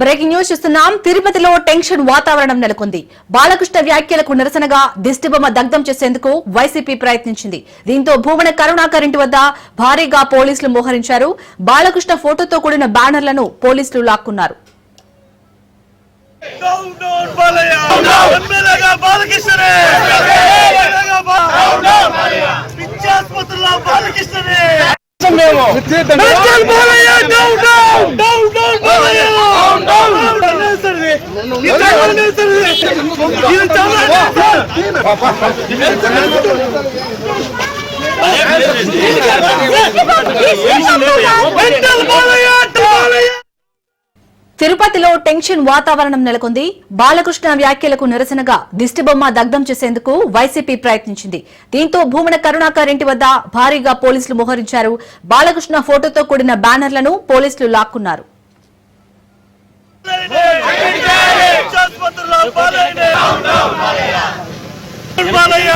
Breaking news చూస్తున్నాం. తిరుపతిలో tension వాతావరణం నెలకొంది. బాలకృష్ణ వ్యాఖ్యలకు నిరసనగా దిష్టిబొమ్మ దగ్ధం చేసేందుకు వైసీపీ ప్రయత్నించింది. దీంతో భూమన కరుణాకర్ ఇంటి వద్ద భారీగా పోలీసులు మోహరించారు. బాలకృష్ణ ఫోటోతో కూడిన బ్యానర్లను పోలీసులు లాక్కున్నారు. తిరుపతిలో టెన్షన్ వాతావరణం నెలకొంది. బాలకృష్ణ వ్యాఖ్యలకు నిరసనగా దిష్టిబొమ్మ దగ్ధం చేసేందుకు వైసీపీ ప్రయత్నించింది. దీంతో భూమన కరుణాకర్ ఇంటి వద్ద భారీగా పోలీసులు మోహరించారు. బాలకృష్ణ ఫోటోతో కూడిన బ్యానర్లను పోలీసులు లాక్కున్నారు. బాలయ్య